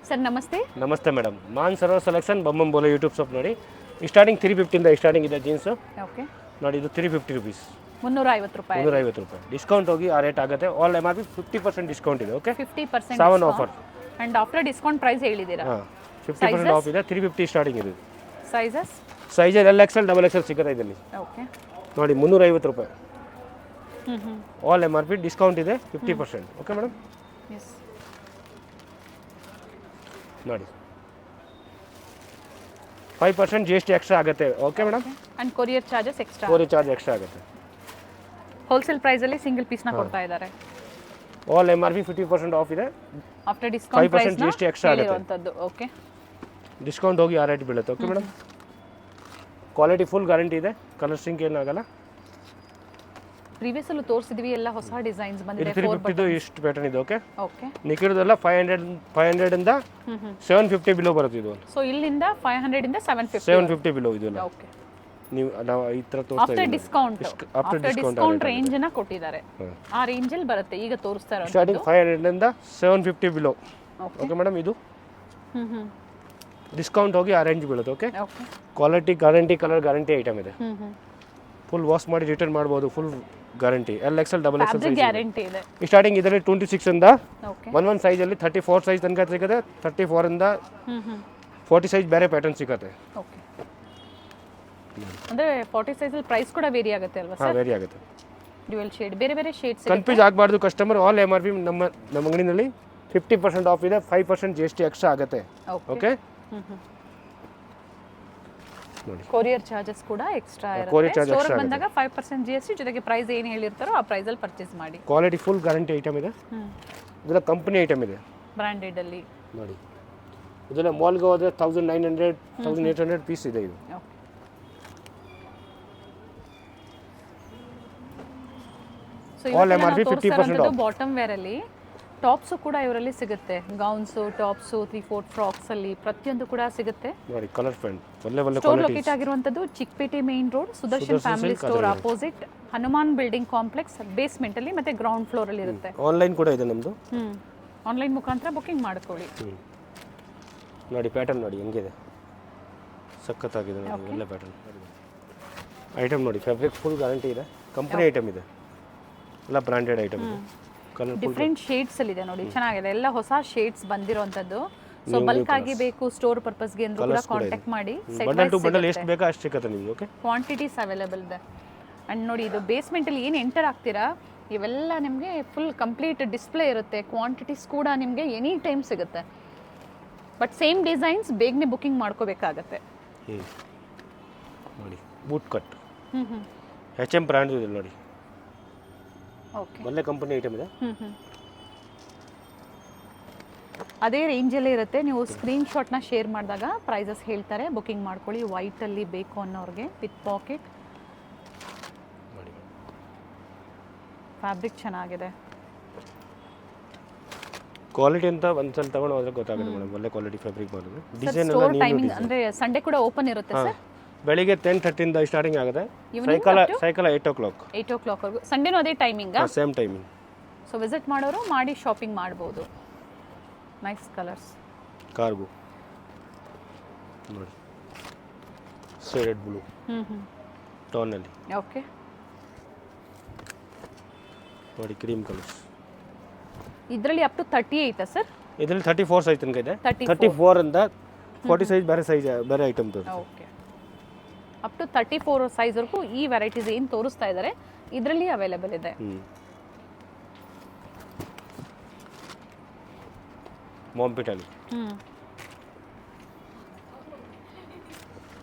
Sir ನಮಸ್ತೆ. ನಮಸ್ತೆ madam. ಮಾನ್ Sarovar selection ಬೊಮ್ಮಂಬೋಲೆ YouTube shop ನೋಡಿ. ಸ್ಟಾರ್ಟಿಂಗ್ 350 ಇಂದ ಸ್ಟಾರ್ಟಿಂಗ್ ಇದೆ ಜೀನ್ಸು. ಓಕೆ. ನೋಡಿ ಇದು 350 ರುಪೀಸ್. 350 ರೂಪಾಯಿ. 350 ರೂಪಾಯಿ ಡಿಸ್ಕೌಂಟ್ ಹೋಗಿ ಆ ರೇಟ್ ಆಗುತ್ತೆ. ಆಲ್ MRP 50% ಡಿಸ್ಕೌಂಟ್ ಇದೆ. Okay, 50% seven offer and after discount price ಹೇಳಿದ್ದೀರಾ. 50% ಆಫ್ ಇದೆ. 350 ಸ್ಟಾರ್ಟಿಂಗ್ ಇದೆ. ಸೈಜಸ್ LXL XXL ಸಿಗುತ್ತೆ ಇದರಲ್ಲಿ. ಓಕೆ ನೋಡಿ 350 ರೂಪಾಯಿ. ಆಲ್ MRP ಡಿಸ್ಕೌಂಟ್ ಇದೆ 50%. Okay madam. ಎಸ್ ನೋಡಿ 5% GST ಎಕ್ಸ್ಟ್ರಾ ಆಗುತ್ತೆ. Okay madam. And courier charges extra. Courier charge extra ಆಗುತ್ತೆ. ಹೋಲ್ಸೇಲ್ ಪ್ರೈಸ್ ಅಲ್ಲಿ ಸಿಂಗಲ್ ಪೀಸ್ ನ ಕೊಡ್ತಾ ಇದ್ದಾರೆ. ಆಲ್ MRP 50% ಆಫ್ ಇದೆ. After discount price 5% GST extra ಆಗುತ್ತೆ. ಓಕೆ, ಡಿಸ್ಕೌಂಟ್ ಹೋಗಿ ಆ ರೇಟ್ ಬೀಳುತ್ತೆ. Okay madam. Quality full guarantee ಇದೆ. ಕಲರ್ ಸಿಂಕ್ ಏನಾಗಲ್ಲ. ಪ್ರೀವಿಯಸ್ ಅಲ್ಲೂ ತೋರಿಸಿದ್ವಿ, ಎಲ್ಲ ಹೊಸ ಡಿಸೈನ್ಸ್ ಬಂದಿದೆ. 350 ಇಷ್ಟು ಪ್ಯಾಟರ್ನ್ ಇದೆ. Okay, okay. ನಿಕ್ಕಿರೋದೆಲ್ಲ 500 ಇಂದ 750 ಬಿಲೋ ಬರುತ್ತೆ ಇದು. ಸೊ ಇಲ್ಲಿಂದ 500 ಇಂದ 750 ಬಿಲೋ ಇದು. ಓಕೆ, ನೀವು ನಾವು ಈ ತರ ತೋರಿಸ್ತಾ ಆಫ್ಟರ್ ಡಿಸ್ಕೌಂಟ್ ಡಿಸ್ಕೌಂಟ್ ರೇಂಜ್ ನ ಕೊಟ್ಟಿದ್ದಾರೆ. ಆ ರೇಂಜ್ ಅಲ್ಲಿ ಬರುತ್ತೆ ಈಗ ತೋರಿಸ್ತಾ ಇರೋದು. ಸ್ಟಾರ್ಟಿಂಗ್ 500 ಇಂದ 750 ಬಿಲೋ. Okay madam. ಇದು ಡಿಸ್ಕೌಂಟ್ ಹೋಗಿ ಆ ರೇಂಜ್ ಬೀಳುತ್ತೆ. Okay, quality guarantee, colour guarantee item ಇದೆ. ಫುಲ್ ವಾಶ್ ಮಾಡಿ ರಿಟರ್ನ್ ಮಾಡ್ಬೋದು. Full guarantee. LXL XXL size guarantee ಇದೆ. ಸ್ಟಾರ್ಟಿಂಗ್ ಇದರಲ್ಲಿ 26 ಇಂದ ಓಕೆ 11 ಸೈಜ್ ಅಲ್ಲಿ 34 ಸೈಜ್ ತನಕ ಸಿಗುತ್ತೆ. 34 ಇಂದ 40 ಸೈಜ್ ಬೇರೆ ಪ್ಯಾಟರ್ನ್ ಸಿಗುತ್ತೆ. ಓಕೆ, ಅಂದ್ರೆ 40 ಸೈಜ್ ಅಲ್ಲಿ ಪ್ರೈಸ್ ಕೂಡ ವೇರಿ ಆಗುತ್ತೆ ಅಲ್ವಾ ಸರ್? ವೇರಿ ಆಗುತ್ತೆ. ಡ್ಯುಯಲ್ ಶೇಡ್, ಬೇರೆ ಬೇರೆ ಶೇಡ್ಸ್. ಕನ್ಫ್ಯೂಸ್ ಆಗಬಾರ್ದು ಕಸ್ಟಮರ್. ಆಲ್ MRP ನಮ್ಮ ಅಂಗಡಿನಲ್ಲಿ 50% ಆಫ್ ಇದೆ. 5% GST ಎಕ್ಸ್ಟ್ರಾ ಆಗುತ್ತೆ. ಓಕೆ, ನೋಡಿ ಕೊರಿಯರ್ ಚಾರ್ಜಸ್ ಕೂಡ ಎಕ್ಸ್ಟ್ರಾ ಕೊರಿಯರ್ ಇರುತ್ತೆ. ಚಾರ್ಜ್ ಸ್ಟೋರ್ ಬಂದಾಗ 5% GST ಜೊತೆಗೆ ಪ್ರೈಸ್ ಏನು ಹೇಳಿರ್ತಾರೋ ಆ ಪ್ರೈಸ್ ಅಲ್ಲಿ ಪರ್ಚೇಸ್ ಮಾಡಿ. ಕ್ವಾಲಿಟಿ ಫುಲ್ ಗ್ಯಾರಂಟಿ ಐಟಮ್ ಇದೆ. ಇದೆಲ್ಲ ಕಂಪನಿ ಐಟಮ್ ಇದೆ. ಬ್ರಾಂಡೆಡ್ ಅಲ್ಲಿ ನೋಡಿ ಇದೆಲ್ಲ ಮಾಲ್ಗೆ ಹೋದ್ರೆ 1900 1800 ಪೀಸ್ ಇದೆ ಇದು. So all MRP 50% off. Bottom wear ಅಲ್ಲಿ ಟಾಪ್ಸ್ ಕೂಡ ಇವರಲ್ಲಿ ಸಿಗುತ್ತೆ. ಗೌನ್ಸ್, ಟಾಪ್ಸ್, 3/4 ಫ್ರಾಕ್ಸ್ ಅಲ್ಲಿ ಪ್ರತಿಯೊಂದು ಕೂಡ ಸಿಗುತ್ತೆ. ನೋಡಿ ಕಲರ್ ಪ್ರಿಂಟ್ ಒಳ್ಳೆ ಒಳ್ಳೆ ಸ್ಟೋರ್ ಕ್ವಾಲಿಟಿ. ಲೊಕೇಟ್ ಆಗಿರುವಂತದ್ದು Chickpete main road, Sudarshan family store opposite, Hanuman building complex basement ಅಲ್ಲಿ ಮತ್ತೆ ಗ್ರೌಂಡ್ ಫ್ಲೋರ್ ಅಲ್ಲಿ ಇರುತ್ತೆ. ಆನ್ಲೈನ್ ಕೂಡ ಇದೆ ನಮ್ಮದು. ಆನ್ಲೈನ್ ಮುಖಾಂತರ ಬುಕಿಂಗ್ ಮಾಡ್ಕೊಳ್ಳಿ. ನೋಡಿ ಪ್ಯಾಟರ್ನ್ ನೋಡಿ ಹೆಂಗಿದೆ, ಸಖತ್ತಾಗಿದೆ. ನೋಡಿ ಒಳ್ಳೆ ಪ್ಯಾಟರ್ನ್ ಐಟಮ್. ನೋಡಿ ಫ್ಯಾಬ್ರಿಕ್ ಫುಲ್ ಗ್ಯಾರಂಟಿ ಇದೆ. ಕಂಪನಿ ಐಟಮ್ ಇದೆ. ಎಲ್ಲ ಬ್ರಾಂಡೆಡ್ ಐಟಮ್ ಇದೆ. ಕಲರ್ ಡಿಫ್ರೆಂಟ್ ಶೇಡ್ಸ್ ಅಲ್ಲಿ ಇದೆ. ನೋಡಿ ಚೆನ್ನಾಗಿದೆ. ಎಲ್ಲ ಹೊಸ ಶೇಡ್ಸ್ ಬಂದಿರೋಂಥದ್ದು. ಸೊ ಬಲ್ಕ್ ಆಗಿ ಬೇಕು ಸ್ಟೋರ್ ಪರ್ಪಸ್ ಗೆ ಅಂದ್ರೂ ಕೂಡ ಕಾಂಟ್ಯಾಕ್ಟ್ ಮಾಡಿ. ಬಂಡಲ್ ಟು ಬಂಡಲ್ ಎಷ್ಟು ಬೇಕಾ ಅಷ್ಟು ಸಿಗುತ್ತೆ ನಿಮಗೆ. ಓಕೆ, ಕ್ವಾಂಟಿಟೀಸ್ ಅವೈಲೇಬಲ್ ಇದೆ. ಅಂಡ್ ನೋಡಿ ಇದು ಬೇಸ್ಮೆಂಟ್ ಅಲ್ಲಿ ಏನು ಎಂಟರ್ ಆಗ್ತೀರಾ ಇವೆಲ್ಲ ನಿಮಗೆ ಫುಲ್ ಕಂಪ್ಲೀಟ್ ಡಿಸ್ಪ್ಲೇ ಇರುತ್ತೆ. ಕ್ವಾಂಟಿಟೀಸ್ ಕೂಡ ನಿಮಗೆ ಎನಿ ಟೈಮ್ ಸಿಗುತ್ತೆ. ಬಟ್ ಸೇಮ್ ಡಿಸೈನ್ಸ್ ಬೇಗನೆ ಬುಕಿಂಗ್ ಮಾಡ್ಕೋಬೇಕಾಗತ್ತೆ. ನೋಡಿ ಬೂಟ್ ಕಟ್ HM ಬ್ರ್ಯಾಂಡ್ ಇದೆ ನೋಡಿ. ಓಕೆ, ಒಳ್ಳೆ ಕಂಪನಿ ಐಟಮ್ ಇದೆ. ಅದೇ ರೇಂಜಲ್ಲೇ ಇರುತ್ತೆ. ನೀವು ಸ್ಕ್ರೀನ್ ಶಾಟ್ನ ಶೇರ್ ಮಾಡಿದಾಗ ಪ್ರೈಸಸ್ ಹೇಳ್ತಾರೆ. ಬುಕಿಂಗ್ ಮಾಡ್ಕೊಳ್ಳಿ. ವೈಟಲ್ಲಿ ಬೇಕು ಅನ್ನೋರಿಗೆ ವಿತ್ ಪಾಕೆಟ್. ಫ್ಯಾಬ್ರಿಕ್ ಚೆನ್ನಾಗಿದೆ. ಕ್ವಾಲಿಟಿ ಅಂತ ಒಂದ್ಸಲ ತಗೊಂಡು ಹೋದ್ರೆ ಗೊತ್ತಾಗುತ್ತೆ ಮೇಡಮ್. ಒಳ್ಳೆ ಕ್ವಾಲಿಟಿ ಫ್ಯಾಬ್ರಿಕ್ ಮಾಡೋದು. ಡಿಸೈನ್ ಸ್ಟೋರ್ ಟೈಮಿಂಗ್ ಅಂದ್ರೆ ಸಂಡೇ ಕೂಡ ಓಪನ್ ಇರುತ್ತೆ ಸರ್. ಬೆಳಿಗ್ಗೆ 10:30 ಇಂದ ಸ್ಟಾರ್ಟಿಂಗ್ ಆಗುತ್ತೆ. Cycle 8 o'clock. 8 o'clock ವರೆಗೂ. ಸಂಡೇನೂ ಅದೇ ಟೈಮಿಂಗಾ? Same timing. ಸೊ ವಿಸಿಟ್ ಮಾಡೋರು ಮಾಡಿ ಶಾಪಿಂಗ್ ಮಾಡ್ಬೋದು. Nice colours. ಕಾರ್ಗೋ ನೋಡಿ ಶೇಡೆಡ್ ಬ್ಲೂ ಟೋನ್ ಅಲ್ಲಿ. ಓಕೆ, ನೋಡಿ ಕ್ರೀಮ್ ಕಲರ್ಸ್. ಇದರಲ್ಲಿ ಅಪ್ ಟು 30 ಐತಾ ಸರ್? ಇದರಲ್ಲಿ 34 ಸೈಜ್ ತನಕ ಇದೆ. 34 ಇಂದ 40 ಸೈಜ್ ಬೇರೆ ಐಟಮ್ ತೋರಿಸಿ. ಓಕೆ, ಅಪ್ ಟು 34 ಸೈಜ್ ವರೆಗೂ ಈ ವೆರೈಟೀಸ್ ಏನು ತೋರಿಸ್ತಾ ಇದ್ದಾರೆ ಇದರಲ್ಲಿ ಅವೈಲೇಬಲ್ ಇದೆ. ಮಾಂಪಿಟ್ ಅಲ್ಲಿ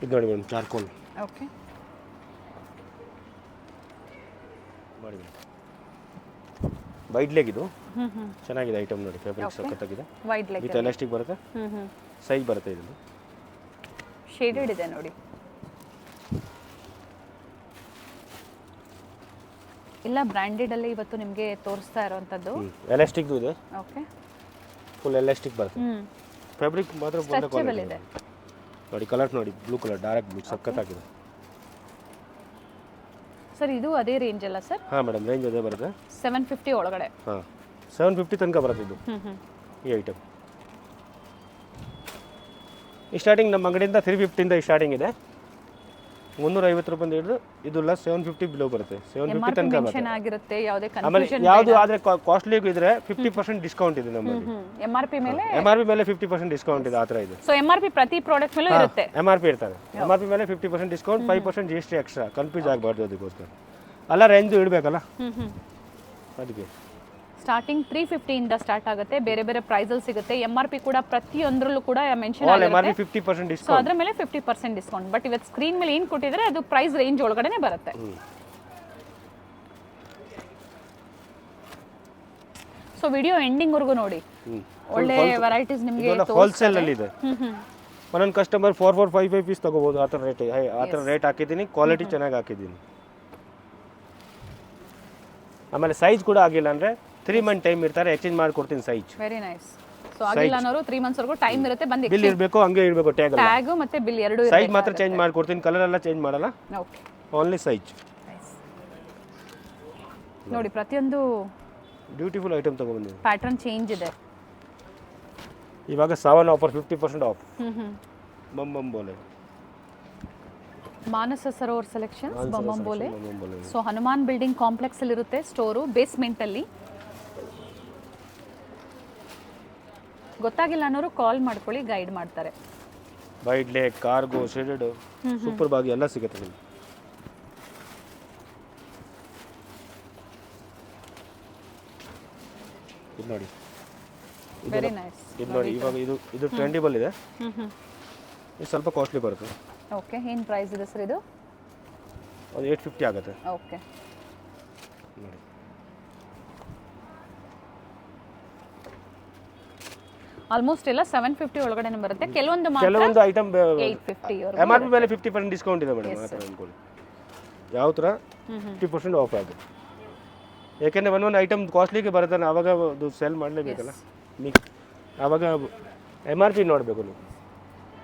ಇದು ನೋಡಿ ಮೇಡಮ್ ಚಾರ್ಕೋಲ್. ಓಕೆ, ನೋಡಿ ವೈಡ್ ಲೆಗ್ ಇದು. ಚೆನ್ನಾಗಿದೆ ಐಟಮ್ ನೋಡಿ. ಫ್ಯಾಬ್ರಿಕ್ ಸಖತ್ತಾಗಿದೆ. ವೈಡ್ ಲೆಗ್ ವಿತ್ ಎಲಾಸ್ಟಿಕ್ ಬರುತ್ತೆ. ಸೈಜ್ ಬರುತ್ತೆ ಇದರಲ್ಲಿ. ಶೇಡೆಡ್ ಇದೆ ನೋಡಿ. ಎಲ್ಲ ಬ್ರಾಂಡೆಡ್ ಅಲ್ಲಿ ಇವತ್ತು ನಿಮಗೆ ತೋರಿಸ್ತಾ ಇರುವಂತದ್ದು. ಎಲಾಸ್ಟಿಕ್ ಇದೆ. ಓಕೆ, ಫುಲ್ ಎಲಾಸ್ಟಿಕ್ ಬರುತ್ತೆ. ಫ್ಯಾಬ್ರಿಕ್ ಮಾತ್ರ ಒಳ್ಳೆ ಕ್ವಾಲಿಟಿ ಇದೆ. ನೋಡಿ ಕಲರ್ ನೋಡಿ ಬ್ಲೂ ಕಲರ್, ಡಾರ್ಕ್ ಬ್ಲೂ ಸಖತ್ತಾಗಿದೆ. ಸರ್ ಇದು ಅದೇ ರೇಂಜ್ ಅಲ್ಲ ಸರ್? ಹಾಂ ಮೇಡಮ್, ರೇಂಜ್ ಅದೇ ಬರುತ್ತೆ. 750 ಒಳಗಡೆ. ಹಾಂ 750 ತನಕ ಬರುತ್ತೆ ಇದು ಈ ಐಟಮ್. ಸ್ಟಾರ್ಟಿಂಗ್ ನಮ್ಮ ಅಂಗಡಿಯಿಂದ 350 ಸ್ಟಾರ್ಟಿಂಗ್ ಇದೆ, 350 ರೂಪಾಯಿಂದ ಹಿಡಿದು ಇದೆಲ್ಲ 750 ಬಿಲೋ ಬರುತ್ತೆ, 750 ತನಕ ಬರುತ್ತೆ. ಮೆನ್ಷನ್ ಆಗಿರುತ್ತೆ, ಯಾವುದೇ ಆಮೇಲೆ ಕನ್ಫ್ಯೂಷನ್ ಯಾವುದು ಆದರೆ ಕಾಸ್ಟ್ಲಿ ಇದ್ರೆ 50% ಡಿಸ್ಕೌಂಟ್ ಇದೆ ನಮ್ಮಲ್ಲಿ. MRP ಮೇಲೆ MRP ಮೇಲೆ 50% ಡಿಸ್ಕೌಂಟ್ ಇದೆ, ಆ ಥರ ಇದೆ. ಸೊ MRP ಪ್ರತಿ ಪ್ರಾಡಕ್ಟ್ ಮೇಲೂ ಇರುತ್ತೆ. MRP ಇರ್ತಾರೆ, MRP ಮೇಲೆ 50% ಡಿಸ್ಕೌಂಟ್, 5% GST ಎಕ್ಸ್ಟ್ರಾ, ಕನ್ಫ್ಯೂಸ್ ಆಗಬಾರ್ದು ಅದಕ್ಕೋಸ್ಕರ. ಅಲ್ಲ ರೇಂಜು ಇಡಬೇಕಲ್ಲ ಅದಕ್ಕೆ. ಸ್ಟಾರ್ಟಿಂಗ್ 350 ಇಂದ ಸ್ಟಾರ್ಟ್ ಆಗುತ್ತೆ, ಬೇರೆ ಬೇರೆ ಪ್ರೈಸಲ್ಲಿ ಸಿಗುತ್ತೆ. MRP ಕೂಡ ಪ್ರತಿಯೊಂದರಲ್ಲೂ ಕೂಡ ಮೆನ್ಷನ್ ಆಲ್ MRP ಆಗುತ್ತೆ. 50% ಸೊ ಡಿಸ್ಕೌಂಟ್. ಅದ್ರ ಮೇಲೆ 50% ಡಿಸ್ಕೌಂಟ್. ಬಟ್ ಇವತ್ತು ಸ್ಕ್ರೀನ್ ಮೇಲೆ ಏನು ಕೊಟ್ಟಿದ್ರೆ ಅದು ಪ್ರೈಸ್ ರೇಂಜ್ ಒಳಗಡೆನೆ ಬರುತ್ತೆ. ಸೊ ವಿಡಿಯೋ ಎಂಡಿಂಗ್ ವರೆಗೂ ನೋಡಿ, ಒಳ್ಳೆ ವೆರೈಟೀಸ್ ನಿಮಗೆ ಹೋಲ್ಸೇಲ್ ಅಲ್ಲಿ ಇದೆ. ಒಂದೊಂದು ಕಸ್ಟಮರ್ 455 ಪೀಸ್ ತಗೋಬಹುದು, ಆ ಥರ ರೇಟ್ ಹಾಕಿದ್ದೀನಿ, ಕ್ವಾಲಿಟಿ ಚೆನ್ನಾಗಿ ಹಾಕಿದ್ದೀನಿ. ಆಮೇಲೆ ಸೈಜ್ ಕೂಡ ಆಗಿಲ್ಲ ಅಂದರೆ 3 ಮಂತ್ ಟೈಮ್ ಇರ್ತಾರೆ, ಎಕ್ಸ್ಚೇಂಜ್ ಮಾಡಿಕೊಡ್ತೀನಿ ಸೈಜ್. Very nice. ಸೊ ಆಗಿಲ್ಲ ಅನ್ನೋರು 3 ಮಂತ್ಸ್ ವರೆಗೂ ಟೈಮ್ ಇರುತ್ತೆ, ಬಂದು ಬಿಲ್ ಇರಬೇಕು, ಹಂಗೆ ಇರಬೇಕು, ಟ್ಯಾಗ್ ಮತ್ತೆ ಬಿಲ್ ಎರಡು ಸೈಜ್ ಮಾತ್ರ ಚೇಂಜ್ ಮಾಡಿಕೊಡ್ತೀನಿ, ಕಲರ್ ಎಲ್ಲ ಚೇಂಜ್ ಮಾಡಲ್ಲ, ಓಕೆ. Only size. ನೋಡಿ ಪ್ರತಿಯೊಂದು ಬ್ಯೂಟಿಫುಲ್ ಐಟಮ್ ತಗೊಂಡ್ಬಂದಿದ್ದೀನಿ. ಪ್ಯಾಟರ್ನ್ ಚೇಂಜ್ ಇದೆ. ಇವಾಗ 7 offer 50% off. Bam Bhole Manasa Sarovar selections ಬೊಂಬೊಂಬೋಲೆ. ಸೊ ಹನುಮಾನ್ ಬಿಲ್ಡಿಂಗ್ ಕಾಂಪ್ಲೆಕ್ಸ್ ಅಲ್ಲಿ ಇರುತ್ತೆ ಸ್ಟೋರು, ಬೇಸ್ಮೆಂಟ್ ಅಲ್ಲಿ. ಗೊತ್ತಾಗಿಲ್ಲ ಅನ್ನೋರು ಕಾಲ್ ಮಾಡ್ಕೊಳ್ಳಿ, ಗೈಡ್ ಮಾಡ್ತಾರೆ. Wide lake, cargo, shaded, super ಬಾಗಿ ಎಲ್ಲ ಸಿಗುತ್ತೆ ನಿಮಗೆ. ಇದು ನೋಡಿ, ವೆರಿ ನೈಸ್. ಇದು ನೋಡಿ, ಇವಾಗ ಇದು ಟ್ರೆಂಡಿಬಲ್ ಇದೆ, ಇದು ಸ್ವಲ್ಪ ಕಾಸ್ಟ್ಲಿ ಬರುತ್ತೆ. ಓಕೆ, ಏನು ಪ್ರೈಸ್ ಇದೆ ಸರ್ ಇದು? ಅದು 850 ಆಗುತ್ತೆ. ಓಕೆ, ನೋಡಿ ಆಲ್ಮೋಸ್ಟ್ ಎಲ್ಲ 750 ಒಳಗಡೆನೇ ಬರುತ್ತೆ. ಕೆಲವೊಂದು ಐಟಮ್ 850 MRP ಮೇಲೆ 50% ಡಿಸ್ಕೌಂಟ್ ಇದೆ ಮೇಡಮ್, ಆ ಥರ ಅಂದ್ಕೊಳ್ಳಿ. ಯಾವ ಥರ 50% ಆಫ್ ಆಗುತ್ತೆ, ಯಾಕೆಂದರೆ ಒಂದೊಂದು ಐಟಮ್ ಕಾಸ್ಟ್ಲಿಗೆ ಬರುತ್ತೆ, ಆವಾಗ ಅದು ಸೆಲ್ ಮಾಡಲೇಬೇಕಲ್ಲ, ಆವಾಗ MRP ನೋಡಬೇಕು ನೀವು.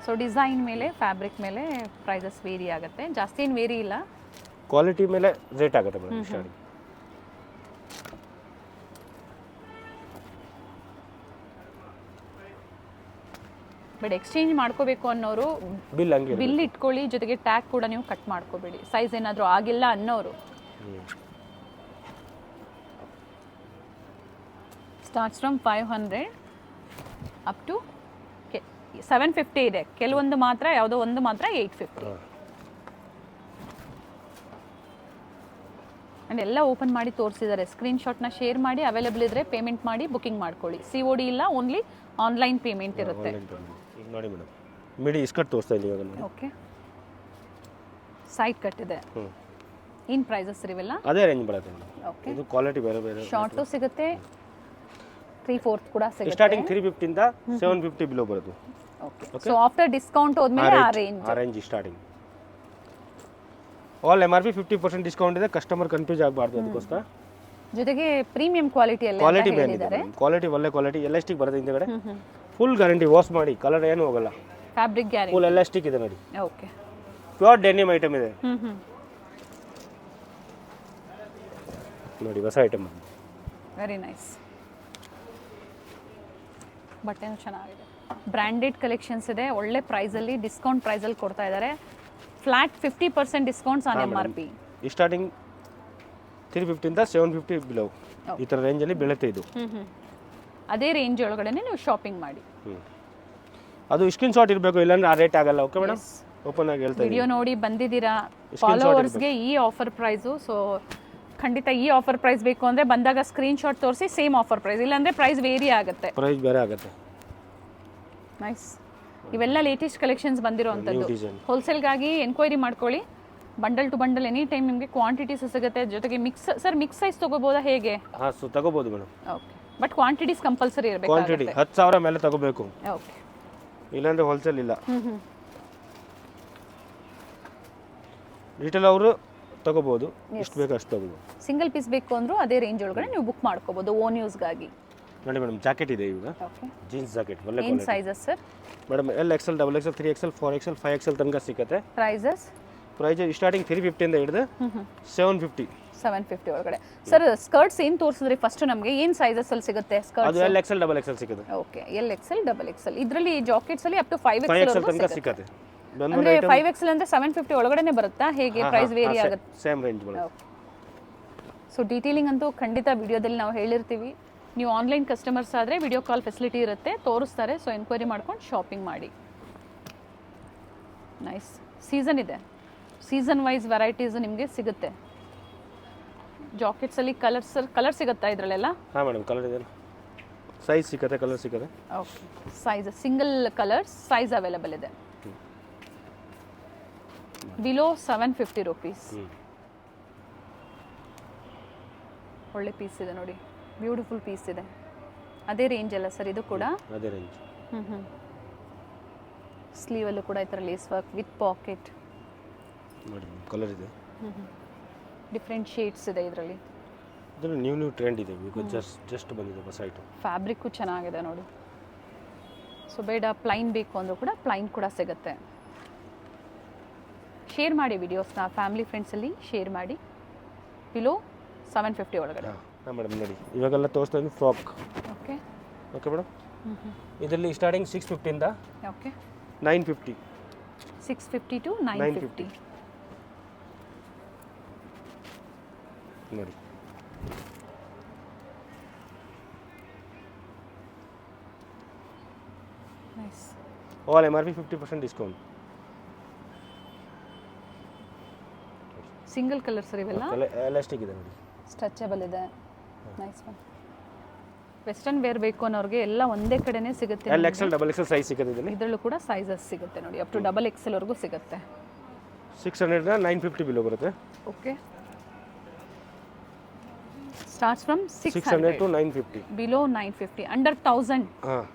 ಸೊ ಡಿಸೈನ್ ಮೇಲೆ, ಫ್ಯಾಬ್ರಿಕ್ ಮೇಲೆ ಪ್ರೈಸಸ್ ವೇರಿ ಆಗುತ್ತೆ, ಜಾಸ್ತಿ ಏನು ವೇರಿ ಇಲ್ಲ. ಕ್ವಾಲಿಟಿ ಮೇಲೆ ರೇಟ್ ಆಗುತ್ತೆ ಮೇಡಮ್ ಸ್ಟಾರ್ಟಿಂಗ್. ಬಟ್ ಎಕ್ಸ್ಚೇಂಜ್ ಮಾಡ್ಕೋಬೇಕು ಅನ್ನೋರು ಬಿಲ್ ಹಂಗೆ ಬಿಲ್ ಇಟ್ಕೊಳ್ಳಿ, ಜೊತೆಗೆ ಟ್ಯಾಗ್ ಕೂಡ ನೀವು ಕಟ್ ಮಾಡ್ಕೋಬೇಡಿ, ಸೈಜ್ ಏನಾದರೂ ಆಗಿಲ್ಲ ಅನ್ನೋರು. ಸ್ಟಾರ್ಟ್ಸ್ ಫ್ರಮ್ 500 ಅಪ್ ಟು 750 ಇದೆ. ಕೆಲವೊಂದು ಮಾತ್ರ, ಯಾವುದೋ ಒಂದು ಮಾತ್ರ 850. ಆ್ಯಂಡ್ ಎಲ್ಲ ಓಪನ್ ಮಾಡಿ ತೋರಿಸಿದ್ದಾರೆ. ಸ್ಕ್ರೀನ್ಶಾಟ್ನ ಶೇರ್ ಮಾಡಿ, ಅವೈಲೇಬಲ್ ಇದ್ದರೆ ಪೇಮೆಂಟ್ ಮಾಡಿ ಬುಕಿಂಗ್ ಮಾಡ್ಕೊಳ್ಳಿ. COD ಇಲ್ಲ, ಓನ್ಲಿ ಆನ್ಲೈನ್ ಪೇಮೆಂಟ್ ಇರುತ್ತೆ. ಈಗ ನೋಡಿ ಮೇಡಮ್, ಮಿಡಿ ಇಸ್ಕಟ್ ತೋರಿಸ್ತಾ ಇದ್ದೀವಿ ಇವಾಗ ನೋಡಿ. ಓಕೆ, ಸೈಡ್ ಕಟ್ ಇದೆ. ಏನು ಪ್ರೈಸಸ್ ಇವೆಲ್ಲ? ಅದೇ ರೇಂಜ್ ಬರುತ್ತೆ. ಓಕೆ, ಇದು ಕ್ವಾಲಿಟಿ ಬೇರೆ ಬೇರೆ. ಶಾರ್ಟು ಸಿಗುತ್ತೆ, 3/4 ಕೂಡ ಸಿಗುತ್ತೆ. ಸ್ಟಾರ್ಟಿಂಗ್ 350 ಇಂದ 750 ಬಿಲೋ ಬರುತ್ತೆ. ಓಕೆ, ಸೊ ಆಫ್ಟರ್ ಡಿಸ್ಕೌಂಟ್ ಹೋದ್ಮೇಲೆ ಆ range starting. All MRP 50% discount ಇದೆ, ಕಸ್ಟಮರ್ ಕನ್ಫ್ಯೂಸ್ ಆಗಬಾರ್ದು ಅದಕ್ಕೋಸ್ಕರ. ಜೊತೆಗೆ ಪ್ರೀಮಿಯಂ ಕ್ವಾಲಿಟಿ ಎಲ್ಲ ಕ್ವಾಲಿಟಿ ಬೇರೆ, ಕ್ವಾಲಿಟಿ ಒಳ್ಳೆ ಕ್ವಾಲಿಟಿ, ಎಲಾಸ್ಟಿಕ್ ಬರುತ್ತೆ ಹಿಂದೆಗಡೆ, ಫುಲ್ ಗ್ಯಾರಂಟಿ, ವಾಶ್ ಮಾಡಿ ಕಲರ್ ಏನು ಹೋಗಲ್ಲ, ಫ್ಯಾಬ್ರಿಕ್ ಗ್ಯಾರಂಟಿ, ಫುಲ್ ಎಲಾಸ್ಟಿಕ್ ಇದೆ ನೋಡಿ. ಓಕೆ, ಪ್ಯೂರ್ ಡೆನಿಮ್ ಐಟಮ್ ಇದೆ ನೋಡಿ, ಹೊಸ ಐಟಮ್. Very nice. ಬಟ್ಟೆನೂ ಚೆನ್ನಾಗಿದೆ, ಬ್ರ್ಯಾಂಡೆಡ್ ಕಲೆಕ್ಷನ್ಸ್ ಇದೆ, ಒಳ್ಳೆ ಪ್ರೈಸಲ್ಲಿ, ಡಿಸ್ಕೌಂಟ್ ಪ್ರೈಸಲ್ಲಿ ಕೊಡ್ತಾ ಇದ್ದಾರೆ. Flat 50% discounts on MRP. Starting 350 ಇಂದ 750 ಬಿಲೋ, ಈ ಥರ ರೇಂಜಲ್ಲಿ ಬೀಳುತ್ತೆ ಇದು. ಅದೇ ರೇಂಜ್ ಒಳಗಡೆ ನೀವು ಶಾಪಿಂಗ್ ಮಾಡಿ. ಅದು ಸ್ಕ್ರೀನ್ ಶಾಟ್ ಇರಬೇಕು, ಇಲ್ಲಾಂದ್ರೆ ಆ ರೇಟ್ ಆಗಲ್ಲ. ಓಕೆ ಮೇಡಮ್, ಓಪನ್ ಆಗಿ ಹೇಳ್ತಾ ವಿಡಿಯೋ ನೋಡಿ ಬಂದಿದ್ದೀರಾ, ಫಾಲೋವರ್ಸ್ಗೆ ಈ ಆಫರ್ ಪ್ರೈಸು. ಸೊ ಖಂಡಿತ ಈ ಆಫರ್ ಪ್ರೈಸ್ ಬೇಕು ಅಂದರೆ ಬಂದಾಗ ಸ್ಕ್ರೀನ್ಶಾಟ್ ತೋರಿಸಿ, ಸೇಮ್ ಆಫರ್ ಪ್ರೈಸ್, ಇಲ್ಲಾಂದರೆ ಪ್ರೈಸ್ ವೇರಿ ಆಗುತ್ತೆ, ಪ್ರೈಸ್ ಬೇರೆ ಆಗುತ್ತೆ. ನೈಸ್. ಇವೆಲ್ಲ ಲೇಟೆಸ್ಟ್ ಕಲೆಕ್ಷನ್ಸ್ ಬಂದಿರೋವಂಥದ್ದು. ಹೋಲ್ಸೇಲ್ಗಾಗಿ ಎನ್ಕ್ವೈರಿ ಮಾಡ್ಕೊಳ್ಳಿ, bundle to bundle any time ನಿಮಗೆ ಕ್ವಾಂಟಿಟೀಸ್ ಸಿಗುತ್ತೆ. ಜೊತೆಗೆ ಮಿಕ್ಸ್ ಸೈಜ್ ತಗೋಬೋದಾ ಹೇಗೆ? ಹಾಂ, ತಗೋಬೋದು madam. Okay, but quantities compulsory ಇರಬೇಕು. ಕ್ವಾಂಟಿಟಿ 10,000 ಮೇಲೆ ತಗೋಬೇಕು, ಓಕೆ, ಇಲ್ಲಾಂದ್ರೆ ಹೋಲ್ಸೇಲ್ ಇಲ್ಲ. ರಿಟೇಲ್ ಅವರು ತಗೋಬೋದು, ಎಷ್ಟು ಬೇಕು ಅಷ್ಟು ತಗೋಬೋದು. ಸಿಂಗಲ್ ಪೀಸ್ ಬೇಕು ಅಂದರೂ ಅದೇ ರೇಂಜ್ ಒಳಗಡೆ ನೀವು ಬುಕ್ ಮಾಡ್ಕೋಬೋದು ಓನ್ ಯೂಸ್ಗಾಗಿ. ನೋಡಿ ಮೇಡಮ್, ಜಾಕೆಟ್ ಇದೆ ಇವಾಗ, ಜೀನ್ಸ್ ಜಾಕೆಟ್ ಒಳ್ಳೆ ಏನು sizes sir? Madam LXL, XXL, 3XL, 4XL, 5XL ತನಕ ಸಿಗುತ್ತೆ. ಪ್ರೈಸ್ ಸ್ಟಾರ್ಟಿಂಗ್ 350 ಇಂದ ಹಿಡಿದು 750 750 ಒಳಗಡೆ. ಸರ್ ಸ್ಕರ್ಟ್ಸ್ ಏನು ತೋರಿಸಿದ್ರಿ ಫಸ್ಟ್ ನಮಗೆ ಏನು ಸೈಜಸಲ್ಲಿ ಸಿಗುತ್ತೆ ಅದು skirts? L XL double XL ಸಿಗುತ್ತೆ. ಓಕೆ XL XL ಇದರಲ್ಲಿ ಜಾಕೆಟ್ಸಲ್ಲಿ ಅಪ್ ಟು 5XL 5XL ವರೆಗೂ ತನಕ ಸಿಗುತ್ತೆ. ಸಿಗುತ್ತೆ. ಅಂದ್ರೆ 5XL ಅಂದ್ರೆ 750 ಒಳಗಡೆನೆ ಬರುತ್ತಾ ಹೇಗೆ ಪ್ರೈಸ್ ವೇರಿ ಆಗುತ್ತೆ? ಸೇಮ್ ರೇಂಜ್ ಬರುತ್ತೆ. ಸೊ ಡೀಟೇಲಿಂಗ್ ಅಂತೂ ಖಂಡಿತ ವಿಡಿಯೋದಲ್ಲಿ ನಾವು ಹೇಳಿರ್ತೀವಿ. ನೀವು ಆನ್ಲೈನ್ ಕಸ್ಟಮರ್ಸ್ ಆದರೆ ವಿಡಿಯೋ ಕಾಲ್ ಫೆಸಿಲಿಟಿ ಇರುತ್ತೆ, ತೋರಿಸ್ತಾರೆ. ಸೊ ಎನ್ಕ್ವೈರಿ ಮಾಡ್ಕೊಂಡು ಶಾಪಿಂಗ್ ಮಾಡಿ. ನೈಸ್. ಸೀಸನ್ ಇದೆ, ಸೀಸನ್ ವೈಸ್ ವೆರೈಟೀಸ್ ನಿಮಗೆ ಸಿಗುತ್ತೆ. ಜಾಕೆಟ್ಸಲ್ಲಿ ಕಲರ್ ಸಿಗುತ್ತಾ ಇದರಲ್ಲೆಲ್ಲ? ಹಾಂ ಮೇಡಮ್, ಕಲರ್ ಇದೆ, ಸೈಜ್ ಸಿಗುತ್ತೆ, ಕಲರ್ ಸಿಗುತ್ತೆ. Okay, size single colours size available ಇದೆ. Below 750 rupees. ಒಳ್ಳೆ ಪೀಸ್ ಇದೆ ನೋಡಿ, ಬ್ಯೂಟಿಫುಲ್ ಪೀಸ್ ಇದೆ. ಅದೇ ರೇಂಜ್ ಅಲ್ಲ ಸರ್ ಇದು ಕೂಡ? ಅದೇ ರೇಂಜ್. ಸ್ಲೀವಲ್ಲೂ ಕೂಡ ಈ ಥರ ಲೇಸ್ ವರ್ಕ್ ವಿತ್ ಪಾಕೆಟ್ ನೋಡಿ, ಕಲರ್ ಇದೆ, ಡಿಫ್ರೆಂಟ್ ಶೇಡ್ಸ್ ಇದೆ ಇದರಲ್ಲಿ. ಇದರಲ್ಲಿ ನ್ಯೂ ಟ್ರೆಂಡ್ ಇದೆ, ಈಗ ಜಸ್ಟ್ ಬಂದಿದೆ ಹೊಸ ಐಟಮ್. ಫ್ಯಾಬ್ರಿಕ್ಕು ಚೆನ್ನಾಗಿದೆ ನೋಡಿ. ಸೊ ಬೇಡ ಪ್ಲೈನ್ ಬೇಕು ಅಂದರೂ ಕೂಡ ಪ್ಲೈನ್ ಕೂಡ ಸಿಗುತ್ತೆ. ಶೇರ್ ಮಾಡಿ ವಿಡಿಯೋಸ್ನ ಫ್ಯಾಮಿಲಿ ಫ್ರೆಂಡ್ಸಲ್ಲಿ ಶೇರ್ ಮಾಡಿ. ಬಿಲೋ 750 ಒಳಗಡೆ. ಹಾಂ ಮೇಡಮ್, ನೋಡಿ ಇವಾಗೆಲ್ಲ ತೋರಿಸ್ತಾ ಇದ್ದೀನಿ ಫ್ರಾಕ್. ಓಕೆ ಓಕೆ ಮೇಡಮ್, ಇದರಲ್ಲಿ ಸ್ಟಾರ್ಟಿಂಗ್ 650 ಇಂದ ಓಕೆ 950. 650 to 950. ನೋಡಿ nice. All MRP 50% discount. Single colour sir ಇವೆಲ್ಲ? ಎಲಾಸ್ಟಿಕ್ ಇದೆ ನೋಡಿ, ಸ್ಟ್ರೆಚಬಲ್ ಇದೆ. Nice one. ವೆಸ್ಟರ್ನ್ ವೇರ್ ಬೇಕು ಅನ್ನೋರಿಗೆ ಎಲ್ಲ ಒಂದೇ ಕಡೆನೇ ಸಿಗುತ್ತೆ. L XL double XL size ಸಿಗುತ್ತೆ ಇದರಲ್ಲಿ. ಇದರಲ್ಲೂ ಕೂಡ ಸೈಜಸ್ ಸಿಗುತ್ತೆ ನೋಡಿ, ಅಪ್ ಟು XXL ವರೆಗೂ ಸಿಗುತ್ತೆ. 600 ಇಂದ 950 ಬಿಲೋ ಬರುತ್ತೆ. Okay, starts from 600 to 950. Below 950, under 1000. ಹಾಂ,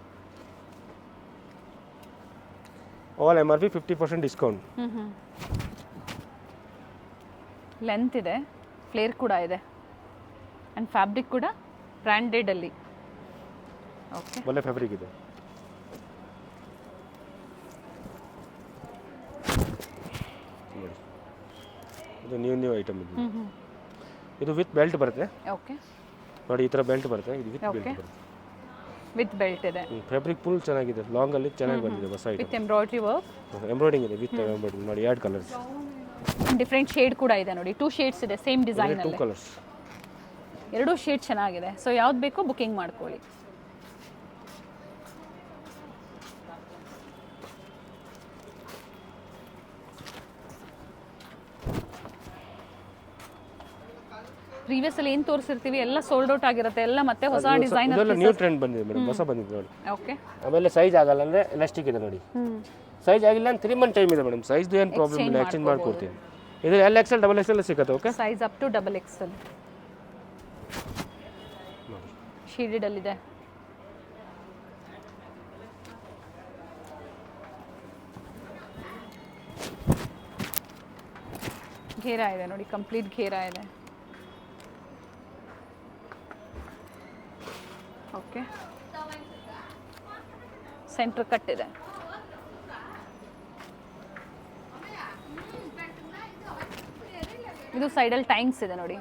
ಆಲ್ MRP 50% ಡಿಸ್ಕೌಂಟ್. ಲೆಂತ್ ಇದೆ, ಫ್ಲೇರ್ ಕೂಡ ಇದೆ, ಆ್ಯಂಡ್ ಫ್ಯಾಬ್ರಿಕ್ ಕೂಡ ಬ್ರ್ಯಾಂಡೆಡ್ ಅಲ್ಲಿ. ಓಕೆ, ಒಳ್ಳೆ ಫ್ಯಾಬ್ರಿಕ್ ಇದೆ. ನೋಡಿ, ಇದು ನ್ಯೂ ಐಟಮ್ ಇದು. ಇದು ವಿತ್ ಬೆಲ್ಟ್ ಬರುತ್ತೆ. ಓಕೆ ನೋಡಿ, ಈ ಥರ ಬೆಲ್ಟ್ ಬರುತ್ತೆ, ಇದು ವಿತ್ ಬೆಲ್ಟ್ ಬರುತ್ತೆ. ವಿತ್ ಬೆಲ್ಟ್ ಇದೆ. ಫ್ಯಾಬ್ರಿಕ್ ಫುಲ್ ಚೆನ್ನಾಗಿದೆ, ಲಾಂಗ್ ಅಲ್ಲಿ ಚೆನ್ನಾಗಿ ಬಂದಿದೆ ಹೊಸ item. With embroidery work, embroidering ಇದೆ, ವಿತ್ ಎಂಬ್ರಾಯ್ಡಿಂಗ್. ನೋಡಿ, 2 ಕಲರ್ಸ್, ಡಿಫ್ರೆಂಟ್ ಶೇಡ್ ಕೂಡ ಇದೆ ನೋಡಿ. 2 ಶೇಡ್ಸ್ ಇದೆ ಸೇಮ್ ಡಿಸೈನ್ 2 ಅಲ್ಲಿ. ಕಲರ್ಸ್, 2 ಶೇಡ್ ಚೆನ್ನಾಗಿದೆ. ಸೊ ಯಾವ್ದು ಬೇಕೋ ಬುಕಿಂಗ್ ಮಾಡ್ಕೊಳ್ಳಿ. ಪ್ರೀವಿಯಸ್ ಅಲ್ಲಿ ಏನು ತೋರಿಸಿರ್ತೀವಿ ಎಲ್ಲ ಸೋಲ್ಡ್ ಔಟ್ ಆಗಿರುತ್ತೆ, ಎಲ್ಲ ಮತ್ತೆ ಹೊಸ ಡಿಸೈನ್. ಇದೆಲ್ಲ ನ್ಯೂ ಟ್ರೆಂಡ್ ಬಂದಿದೆ ಮೇಡಮ್, ಹೊಸ ಬಂದಿದೆ ನೋಡಿ. ಓಕೆ, ಆಮೇಲೆ ಸೈಜ್ ಆಗಲ್ಲ ಅಂದ್ರೆ ಎಲಾಸ್ಟಿಕ್ ಇದೆ ನೋಡಿ. ಸೈಜ್ ಆಗಿಲ್ಲ ಅಂದ್ರೆ 3 ಮಂತ್ ಟೈಮ್ ಇದೆ ಮೇಡಮ್, ಸೈಜ್ದು ಏನು ಪ್ರಾಬ್ಲಮ್ ಇಲ್ಲ, ಎಕ್ಸ್ಚೇಂಜ್ ಮಾಡ್ಕೊಡ್ತೀನಿ. ಇದು ಎಲ್ ಎಕ್ಸೆಲ್ ಡಬಲ್ ಎಕ್ಸೆಲ್ ಸಿಗುತ್ತೆ. Okay, size up to XXL. ಶೀಡೆಡ್ ಅಲ್ಲಿದೆ. ಘೇರ ಇದೆ ನೋಡಿ, ಕಂಪ್ಲೀಟ್ ಘೇರ ಇದೆ. ಓಕೆ, ಸೆಂಟರ್ ಕಟ್ ಇದೆ. ಇದು ಸೈಡಲ್ಲಿ ಟೈಂಗ್ಸ್ ಇದೆ ನೋಡಿ.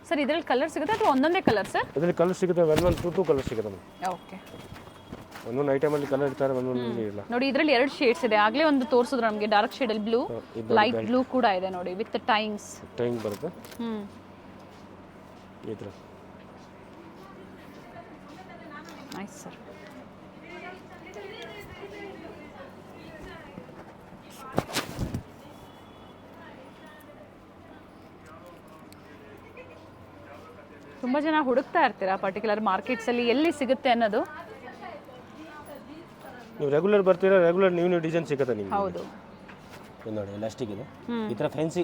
ಸರ್ ಇದರಲ್ಲಿ ಕಲರ್ ಸಿಗುತ್ತೆ ಅಥವಾ ಒಂದೊಂದೇ ಕಲರ್ ಸರ್? ಇದರಲ್ಲಿ ಕಲರ್ ಸಿಗುತ್ತೆ, 2 ಕಲರ್ ಸಿಗುತ್ತೆ ಮೇಡಮ್. ಓಕೆ, ಒಂದೊಂದು ಐಟಮಲ್ಲಿ ಕಲರ್ ಇರ್ತಾರೆ, ಒಂದೊಂದು ಇಲ್ಲ. ನೋಡಿ ಇದರಲ್ಲಿ 2 ಶೇಡ್ಸ್ ಇದೆ. ಆಗಲೇ ಒಂದು ತೋರಿಸಿದ್ರು ನಮಗೆ, ಡಾರ್ಕ್ ಶೇಡಲ್ಲಿ ಬ್ಲೂ, ಲೈಟ್ ಬ್ಲೂ ಕೂಡ ಇದೆ ನೋಡಿ, ವಿತ್ ಟೈಂಗ್ಸ್. ಟೈಂಗ್ ಬರುತ್ತೆ ಈ ಥರ. Nice sir. ತುಂಬ ಜನ ಹುಡುಕ್ತಾ ಇರ್ತೀರಾ ಪರ್ಟಿಕ್ಯುಲರ್ ಮಾರ್ಕೆಟ್ಸಲ್ಲಿ ಎಲ್ಲಿ ಸಿಗುತ್ತೆ ಅನ್ನೋದು. ನೀವು ರೆಗ್ಯುಲರ್ ಬರ್ತೀರಾ, ರೆಗ್ಯುಲರ್ ನ್ಯೂ ಡಿಸೈನ್ ಸಿಗುತ್ತೆ ನಿಮಗೆ. ಹೌದು, ಇದು ನೋಡಿ, ಎಲಾಸ್ಟಿಕ್ ಇದೆ, ಈ ಥರ ಫ್ಯಾನ್ಸಿ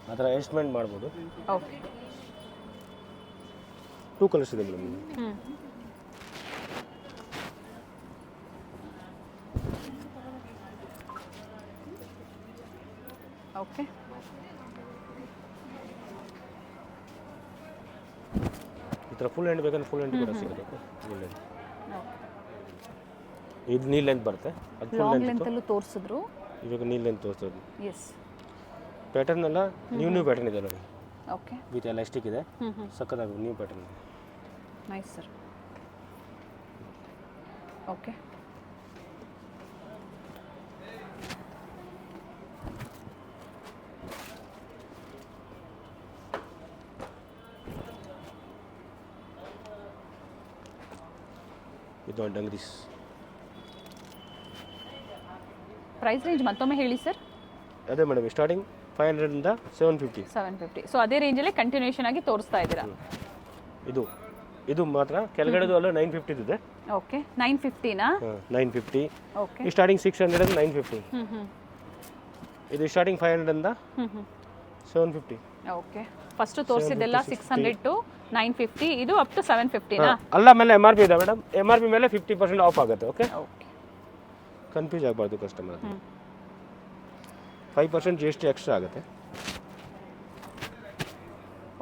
ಆ ಥರ ಅಡ್ಜಸ್ಟ್ಮೆಂಟ್ ಮಾಡ್ಬೋದು. ಓಕೆ, 2 ಕಲರ್ಸ್ ಇದೆ ಮೇಡಮ್. ಓಕೆ, ಈ ಥರ ಫುಲ್ ಹ್ಯಾಂಡ್ ಬೇಕಂದ್ರೆ ಫುಲ್ ಹ್ಯಾಂಡ್ ಕೂಡ ಸಿಗುತ್ತೆ. ಇದು ನೀಲ್ ಲೆಂತ್ ಬರುತ್ತೆ, ಅದು ಫುಲ್ ಲಾಂಗ್ ಲೆಂತ್. ಲೆಂತಲ್ಲೂ ತೋರಿಸಿದ್ರು, ಇವಾಗ ನೀಲ್ ಲೆಂತ್ ತೋರಿಸೋದು. ಎಸ್. ಪ್ಯಾಟರ್ನ್ ಎಲ್ಲ ನ್ಯೂ ಪ್ಯಾಟರ್ನ್ ಇದೆ ನೋಡಿ. ಓಕೆ ವಿತ್ ಎಲಾಸ್ಟಿಕ್ ಇದೆ, ಸಕ್ಕತ್ತಾಗಿ new pattern. Nice sir. Okay ಇದು ಡಂಗ್ರೀಸ್. ಪ್ರೈಸ್ ರೇಂಜ್ ಮತ್ತೊಮ್ಮೆ ಹೇಳಿ ಸರ್. ಅದೇ ಮೇಡಮ್ ಸ್ಟಾರ್ಟಿಂಗ್ 500 ಇಂದ 750. 750. ಸೊ ಅದೇ ರೇಂಜಲ್ಲೇ ಕಂಟಿನ್ಯೂಷನ್ ಆಗಿ ತೋರಿಸ್ತಾ ಇದ್ದೀರಾ. ಇದು ಮಾತ್ರ ಕೆಳಗಡೆದು ಅಲ್ಲ 950 ಇದೆ. ಓಕೆ 950ನಾ? 950. ಓಕೆ ಈ ಸ್ಟಾರ್ಟಿಂಗ್ 600 ಇಂದ 950. ಇದು ಸ್ಟಾರ್ಟಿಂಗ್ 500 ಇಂದ 750. ಓಕೆ ಫಸ್ಟ್ ತೋರಿಸಿದ್ದೆಲ್ಲ 600 ಟು 950, ಇದು ಅಪ್ ಟು 750ನಾ? ಅಲ್ಲ ಮೇಲೆ MRP ಇದೆ ಮೇಡಮ್. MRP ಮೇಲೆ 50% ಆಫ್ ಆಗುತ್ತೆ. ಓಕೆ ಓಕೆ ಕನ್ಫ್ಯೂಸ್ ಆಗಬಾರ್ದು ಕಸ್ಟಮರ್. 5% GST ಎಕ್ಸ್ಟ್ರಾ ಆಗುತ್ತೆ.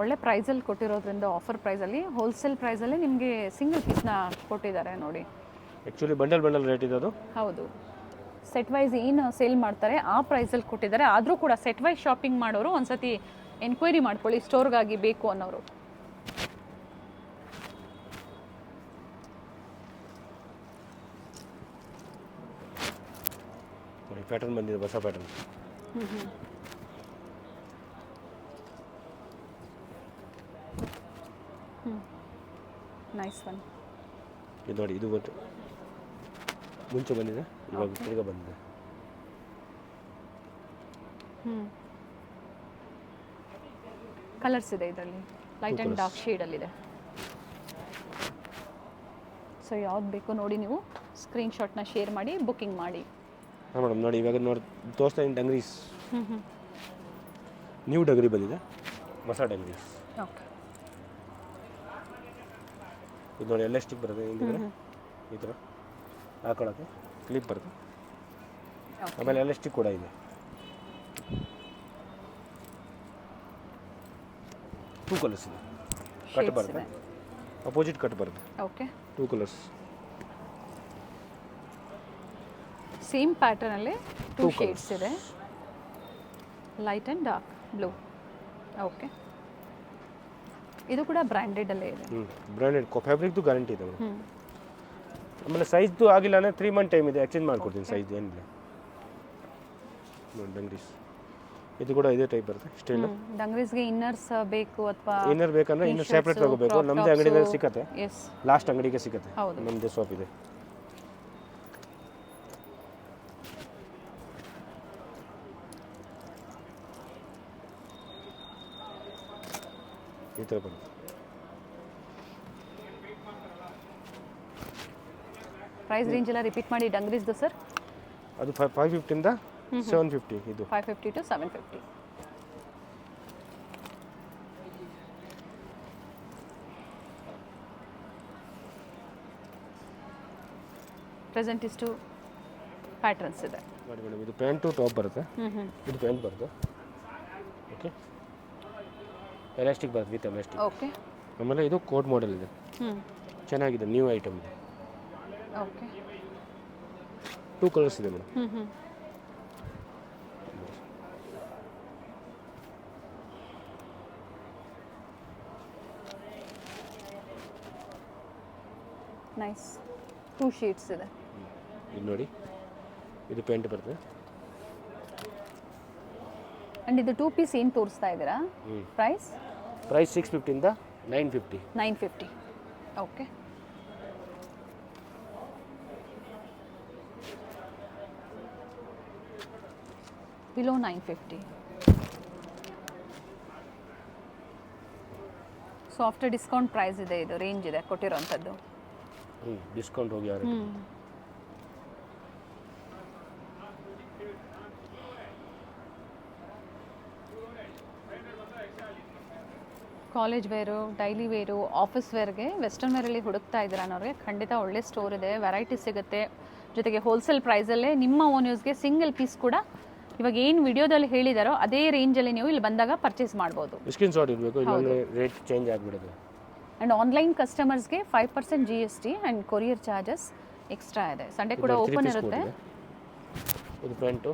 ಒಳ್ಳೆ ಪ್ರೈಸಲ್ಲಿ ಕೊಟ್ಟಿರೋದ್ರಿಂದ ಆಫರ್ ಪ್ರೈಸಲ್ಲಿ, ಹೋಲ್ಸೇಲ್ ಪ್ರೈಸಲ್ಲಿ ನಿಮಗೆ ಸಿಂಗಲ್ ಪೀಸ್ನ ಕೊಟ್ಟಿದ್ದಾರೆ ನೋಡಿ. ಆ್ಯಕ್ಚುಲಿ ಬಂಡಲ್ ರೇಟ್ ಇದೆ ಅದು. ಹೌದು, ಸೆಟ್ ವೈಸ್ ಏನು ಸೇಲ್ ಮಾಡ್ತಾರೆ ಆ ಪ್ರೈಸಲ್ಲಿ ಕೊಟ್ಟಿದ್ದಾರೆ. ಆದರೂ ಕೂಡ ಸೆಟ್ ವೈಸ್ ಶಾಪಿಂಗ್ ಮಾಡೋರು ಒಂದ್ಸತಿ ಎನ್ಕ್ವೈರಿ ಮಾಡ್ಕೊಳ್ಳಿ, ಸ್ಟೋರ್ಗಾಗಿ ಬೇಕು ಅನ್ನೋರು. ಪ್ಯಾಟರ್ನ್ ಬಂದಿದೆ, ಹೊಸ ಪ್ಯಾಟರ್ನ್. Nice one. ಇದು ನೋಡಿ, ಇದು ಬಂತು ಮುಂಚೆ ಬಂದಿದೆ, ಇವಾಗ ತಿರ್ಗಾ ಬಂದಿದೆ. ಕಲರ್ಸ್ ಇದೆ ಇದರಲ್ಲಿ, ಲೈಟ್ ಆ್ಯಂಡ್ ಡಾರ್ಕ್ ಶೇಡಲ್ಲಿದೆ. ಸೊ ಯಾವ್ದು ಬೇಕು ನೋಡಿ, ನೀವು ಸ್ಕ್ರೀನ್ಶಾಟ್ನ ಶೇರ್ ಮಾಡಿ ಬುಕ್ಕಿಂಗ್ ಮಾಡಿ. ಹಾಂ ಮೇಡಮ್ ನೋಡಿ, ಇವಾಗ ನೋಡಿ ತೋರಿಸ್ತಾ ಇದ್ದೀನಿ ಡಂಗ್ರೀಸ್. ನ್ಯೂ ಡಂಗ್ರಿ ಬಂದಿದೆ, ಹೊಸ ಡಂಗ್ರೀಸ್. ಓಕೆ ಇದು ನೋಡಿ ಎಲಾಸ್ಟಿಕ್ ಬರುತ್ತೆ ಹಿಂದಿದ್ರೆ, ಈ ಥರ ಹಾಕೊಳ್ಳೋಕ್ಕೆ ಕ್ಲಿಪ್ ಬರುತ್ತೆ. ಆಮೇಲೆ ಎಲಾಸ್ಟಿಕ್ ಕೂಡ ಇದೆ. 2 ಕಲರ್ಸ್ ಇದೆ, ಕಟ್ ಬರುತ್ತೆ, ಅಪೋಸಿಟ್ ಕಟ್ ಬರುತ್ತೆ. ಓಕೆ 2 ಕಲರ್ಸ್ ಸೇಮ್ ಪ್ಯಾಟರ್ನಲ್ಲಿ 2 ಶೇಡ್ಸ್ ಇದೆ, light and dark blue. Okay ಇದು ಕೂಡ ಬ್ರ್ಯಾಂಡೆಡಲ್ಲೇ ಇದೆ. ಬ್ರ್ಯಾಂಡೆಡ್ ಫ್ಯಾಬ್ರಿಕ್ದು ಗ್ಯಾರಂಟಿ ಇದೆ ಮೇಡಮ್. ಆಮೇಲೆ ಸೈಜ್ದು ಆಗಿಲ್ಲ ಅಂದರೆ 3 ಮಂತ್ ಟೈಮ್ ಇದೆ, ಎಕ್ಸ್ಚೇಂಜ್ ಮಾಡ್ಕೊಡ್ತೀನಿ. ಸೈಜ್ ಏನಿಲ್ಲ ನೋಡಿ ಡಂಗ್ರೀಸ್. ಇದು ಕೂಡ ಇದೇ ಟೈಪ್ ಬರುತ್ತೆ ಸ್ಟೈಲ್. ಡಂಗ್ರೀಸ್ಗೆ ಇನ್ನರ್ಸ್ ಬೇಕು ಅಥವಾ ಇನ್ನರ್ ಬೇಕಂದ್ರೆ ಇನ್ನು ಸೆಪ್ರೇಟ್ ತಗೋಬೇಕು. ನಮ್ಮದೇ ಅಂಗಡಿನಲ್ಲಿ ಸಿಗುತ್ತೆ, ಎಸ್ ಲಾಸ್ಟ್ ಅಂಗಡಿಗೆ ಸಿಗುತ್ತೆ. ಹೌದು, ನಮ್ಮದೇ ಶಾಪ್ ಇದೆ. ಈ ಥರ ಬರುತ್ತೆ. ಪ್ರೈಸ್ ರೇಂಜ್ ಎಲ್ಲ ರಿಪೀಟ್ ಮಾಡಿ ಡಂಗ್ರೀಸ್ದು ಸರ್. ಅದು 550 ಇಂದ 750. ಇದು 550 to 750. ಪ್ರೆಸೆಂಟ್ ಇಷ್ಟು ಪ್ಯಾಟರ್ನ್ಸ್ ಇದೆ ನೋಡಿ ಮೇಡಮ್. ಇದು ಪ್ಯಾಂಟು ಟಾಪ್ ಬರುತ್ತೆ, ಇದು ಪ್ಯಾಂಟ್ ಬರುತ್ತೆ. ಓಕೆ ಎಲಾಸ್ಟಿಕ್ ಬರುತ್ತೆ ವಿತ್ ಎಲಾಸ್ಟಿಕ್. ಓಕೆ ಆಮೇಲೆ ಇದು ಕೋಟ್ ಮಾಡೆಲ್ ಇದೆ, ಚೆನ್ನಾಗಿದೆ, ನ್ಯೂ ಐಟಮ್ ಇದೆ. ಓಕೆ 2 ಕಲರ್ಸ್ ಇದೆ ಮೇಡಮ್. ನೈಸ್ 2 ಶೇಡ್ಸ್ ಇದೆ. ಇದು ನೋಡಿ, ಇದು ಪ್ಯಾಂಟ್ ಬರುತ್ತೆ. ಆ್ಯಂಡ್ ಇದು 2 ಪೀಸ್ ಏನು ತೋರಿಸ್ತಾ ಇದ್ದೀರಾ? ಪ್ರೈಸ್ 650 ಇಂದ 950. 950. Okay below 950. So after discount price ಇದೆ, ಇದು ರೇಂಜ್ ಇದೆ ಕೊಟ್ಟಿರೋಂಥದ್ದು. ಡಿಸ್ಕೌಂಟ್ ಹೋಗಿ ಯಾರು college wear, daily wear, office ವೇರ್ಗೆ, ವೆಸ್ಟರ್ನ್ ವೇರಲ್ಲಿ ಹುಡುಕ್ತಾ ಇದ್ದೀರಾ ಅನ್ನೋರಿಗೆ ಖಂಡಿತ ಒಳ್ಳೆ ಸ್ಟೋರ್ ಇದೆ, ವೆರೈಟಿ ಸಿಗುತ್ತೆ. ಜೊತೆಗೆ ಹೋಲ್ಸೇಲ್ ಪ್ರೈಸಲ್ಲೇ ನಿಮ್ಮ ಓನ್ ಯೂಸ್ಗೆ ಸಿಂಗಲ್ ಪೀಸ್ ಕೂಡ ಇವಾಗ ಏನು ವಿಡಿಯೋದಲ್ಲಿ ಹೇಳಿದಾರೋ ಅದೇ ರೇಂಜಲ್ಲಿ ನೀವು ಇಲ್ಲಿ ಬಂದಾಗ ಪರ್ಚೇಸ್ ಮಾಡ್ಬೋದು. ಸ್ಕ್ರೀನ್ಶಾಟ್ ಇರಬೇಕು, ಇಲ್ಲಾಂದ್ರೆ ರೇಟ್ ಚೇಂಜ್ ಆಗಿಬಿಡುತ್ತೆ. ಆ್ಯಂಡ್ ಆನ್ಲೈನ್ ಕಸ್ಟಮರ್ಸ್ಗೆ 5% GST and courier charges extra ಇದೆ. ಸಂಡೇ ಕೂಡ ಓಪನ್ ಇರುತ್ತೆ. ಇದು ಪ್ಯಾಂಟು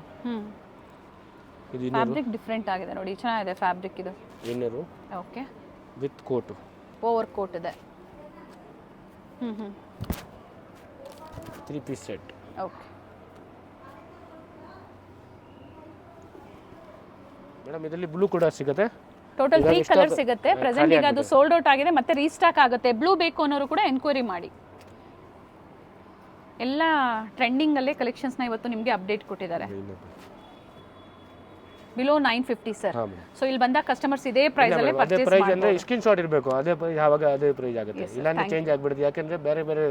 ಇದು ಫ್ಯಾಬ್ರಿಕ್ ಡಿಫ್ರೆಂಟ್ ಆಗಿದೆ ನೋಡಿ, ಚೆನ್ನಾಗಿದೆ ಫ್ಯಾಬ್ರಿಕ್ ಇದು. Inner okay, with coat, over coat ಇದೆ. 3 ಪೀಸ್ ಸೆಟ್. ಓಕೆ ಮೇಡಮ್, ಇದರಲ್ಲಿ ಬ್ಲೂ ಕೂಡ ಸಿಗುತ್ತೆ. ಟೋಟಲ್ 3 ಕಲರ್ ಸಿಗುತ್ತೆ. ಪ್ರೆಸೆಂಟ್ ಈಗ ಅದು ಸೋಲ್ಡ್ ಔಟ್ ಆಗಿದೆ, ಮತ್ತೆ ರೀಸ್ಟಾಕ್ ಆಗುತ್ತೆ. ಬ್ಲೂ ಬೇಕು ಅನ್ನೋರು ಕೂಡ ಎನ್ಕ್ವೈರಿ ಮಾಡಿ. ಎಲ್ಲ ಟ್ರೆಂಡಿಂಗ್ ಅಲ್ಲೇ ಕಲೆಕ್ಷನ್ಸ್ನ ಇವತ್ತು ನಿಮಗೆ ಅಪ್ಡೇಟ್ ಕೊಟ್ಟಿದ್ದಾರೆ. Below 950 sir. ಸೊ ಇಲ್ಲಿ ಬಂದ ಕಸ್ಟಮರ್ಸ್ ಇದೇ ಪ್ರೈಸ್ ಅಲ್ಲೇ ಅದೇ ಪರ್ಚೇಸ್ ಪ್ರೈಸ್ ಅಂದ್ರೆ ಸ್ಕ್ರೀನ್ ಶಾಟ್ ಇರಬೇಕು. ಅದೇ ಯಾವಾಗ ಅದೇ ಪ್ರೈಸ್ ಆಗುತ್ತೆ, ಇಲ್ಲಾಂದ್ರೆ ಚೇಂಜ್ ಆಗ್ಬಿಡುತ್ತೆ. ಯಾಕಂದ್ರೆ ಬೇರೆ ಬೇರೆ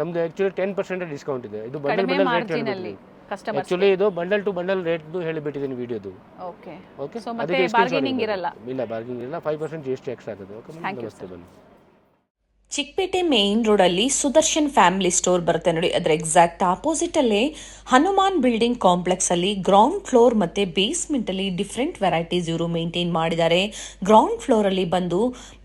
ನಮ್ದು ಆಕ್ಚುಲಿ 10% ಡಿಸ್ಕೌಂಟ್ ಇದೆ. ಇದು ಬಂಡಲ್ ಕಡಿಮೆ ಬಂಡಲ್ ರೇಟ್ ಮಾರ್ಜಿನ್ ಅಲ್ಲಿ ಕಸ್ಟಮರ್ಸ್. ಆಕ್ಚುಲಿ ಇದು ಬಂಡಲ್ ಟು ಬಂಡಲ್ ರೇಟ್ ಹೇಳಿಬಿಟ್ಟಿದ್ದೀನಿ ವಿಡಿಯೋದು. ಓಕೆ ಓಕೆ, ಸೊ ಮತ್ತೆ ಬಾರ್ಗೇನಿಂಗ್ ಇರಲ್ಲ. ಇಲ್ಲ, ಬಾರ್ಗೇನಿಂಗ್ ಇಲ್ಲ. 5% GST ಎಕ್ಸ್ಟ್ರಾ ಆಗುತ್ತೆ. ಓಕೆ, ನಮಸ್ತೆ. ಬನ್ನಿ. ಚಿಕ್ಕಪೇಟೆ ಮೇನ್ ರೋಡ್ ಅಲ್ಲಿ ಸುದರ್ಶನ್ ಫ್ಯಾಮಿಲಿ ಸ್ಟೋರ್ ಬರುತ್ತೆ ನೋಡಿ. ಅದರ ಎಕ್ಸಾಕ್ಟ್ ಆಪೋಸಿಟ್ ಅಲ್ಲೇ ಹನುಮಾನ್ ಬಿಲ್ಡಿಂಗ್ ಕಾಂಪ್ಲೆಕ್ಸ್ ಅಲ್ಲಿ ಗ್ರೌಂಡ್ ಫ್ಲೋರ್ ಮತ್ತೆ ಬೇಸ್ಮೆಂಟ್ ಅಲ್ಲಿ ಡಿಫ್ರೆಂಟ್ ವೆರೈಟೀಸ್ ಇವರು ಮೇಂಟೈನ್ ಮಾಡಿದ್ದಾರೆ. ಗ್ರೌಂಡ್ ಫ್ಲೋರ್ ಅಲ್ಲಿ ಬಂದು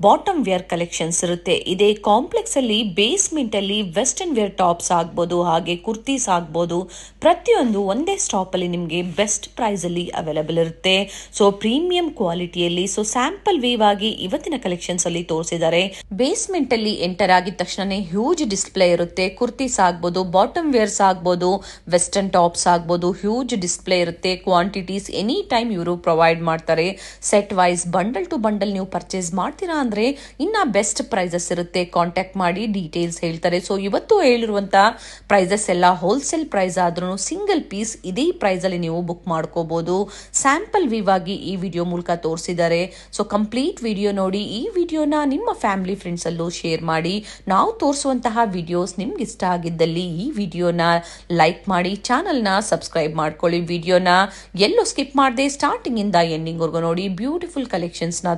ಬಾಟಮ್ ವೇರ್ ಕಲೆಕ್ಷನ್ಸ್ ಇರುತ್ತೆ. ಇದೇ ಕಾಂಪ್ಲೆಕ್ಸ್ ಅಲ್ಲಿ ಬೇಸ್ಮೆಂಟ್ ಅಲ್ಲಿ ವೆಸ್ಟರ್ನ್ ವೇರ್ ಟಾಪ್ಸ್ ಆಗ್ಬೋದು, ಹಾಗೆ ಕುರ್ತೀಸ್ ಆಗ್ಬೋದು. ಪ್ರತಿಯೊಂದು ಒಂದೇ ಸ್ಟಾಪ್ ಅಲ್ಲಿ ನಿಮಗೆ ಬೆಸ್ಟ್ ಪ್ರೈಸ್ ಅಲ್ಲಿ ಅವೈಲೇಬಲ್ ಇರುತ್ತೆ. ಸೊ ಪ್ರೀಮಿಯಂ ಕ್ವಾಲಿಟಿಯಲ್ಲಿ. ಸೊ ಸ್ಯಾಂಪಲ್ ವೀವ್ ಆಗಿ ಇವತ್ತಿನ ಕಲೆಕ್ಷನ್ಸ್ ಅಲ್ಲಿ ತೋರಿಸಿದ್ದಾರೆ. ಬೇಸ್ಮೆಂಟ್ ಅಲ್ಲಿ ಎಂಟರ್ ಆಗಿದ ತಕ್ಷಣ ಹ್ಯೂಜ್ ಡಿಸ್ಪ್ಲೇ ಇರುತ್ತೆ. ಕುರ್ತೀಸ್ ಆಗ್ಬೋದು, ಬಾಟಮ್ ವೇರ್ಸ್ ಆಗ್ಬೋದು, ವೆಸ್ಟರ್ನ್ ಟಾಪ್ಸ್ ಆಗ್ಬೋದು, ಹ್ಯೂಜ್ ಡಿಸ್ಪ್ಲೇ ಇರುತ್ತೆ. ಕ್ವಾಂಟಿಟೀಸ್ ಎನಿ ಟೈಮ್ ಇವರು ಪ್ರೊವೈಡ್ ಮಾಡ್ತಾರೆ. Set wise bundle to bundle ನೀವು ಪರ್ಚೇಸ್ ಮಾಡ್ತೀರಾ ಅಂದ್ರೆ ಇನ್ನ ಬೆಸ್ಟ್ ಪ್ರೈಸಸ್ ಇರುತ್ತೆ. ಕಾಂಟ್ಯಾಕ್ಟ್ ಮಾಡಿ ಡೀಟೇಲ್ಸ್ ಹೇಳ್ತಾರೆ. ಸೊ ಇವತ್ತು ಹೇಳಿರುವಂತ ಪ್ರೈಸಸ್ ಎಲ್ಲ ಹೋಲ್ಸೇಲ್ ಪ್ರೈಸ್ ಆದ್ರೂ ಸಿಂಗಲ್ ಪೀಸ್ ಇದೇ ಪ್ರೈಸ್ ಅಲ್ಲಿ ನೀವು ಬುಕ್ ಮಾಡ್ಕೋಬಹುದು. ಸ್ಯಾಂಪಲ್ ವಿವ್ ಆಗಿ ಈ ವಿಡಿಯೋ ಮೂಲಕ ತೋರಿಸಿದ್ದಾರೆ. ಸೊ ಕಂಪ್ಲೀಟ್ ವಿಡಿಯೋ ನೋಡಿ. ಈ ವಿಡಿಯೋನ ನಿಮ್ಮ ಫ್ಯಾಮಿಲಿ ಫ್ರೆಂಡ್ಸ್ ಅಲ್ಲೂ ಶೇರ್ ಮಾಡಿ. ನಾವು ತೋರಿಸುವಂತಹ ವಿಡಿಯೋಸ್ ನಿಮ್ಗೆ ಇಷ್ಟ ಆಗಿದ್ದಲ್ಲಿ ಈ ವಿಡಿಯೋನ ಲೈಕ್ ಮಾಡಿ, ಚಾನಲ್ನ ಸಬ್ಸ್ಕ್ರೈಬ್ ಮಾಡ್ಕೊಳ್ಳಿ. ವಿಡಿಯೋನ ಎಲ್ಲೂ ಸ್ಕಿಪ್ ಮಾಡದೆ ಸ್ಟಾರ್ಟಿಂಗ್ ಇಂದ ಎಂಡಿಂಗ್ ವರ್ಗು ನೋಡಿ. ಬ್ಯೂಟಿಫುಲ್ ಕಲೆಕ್ಷನ್ಸ್ ನ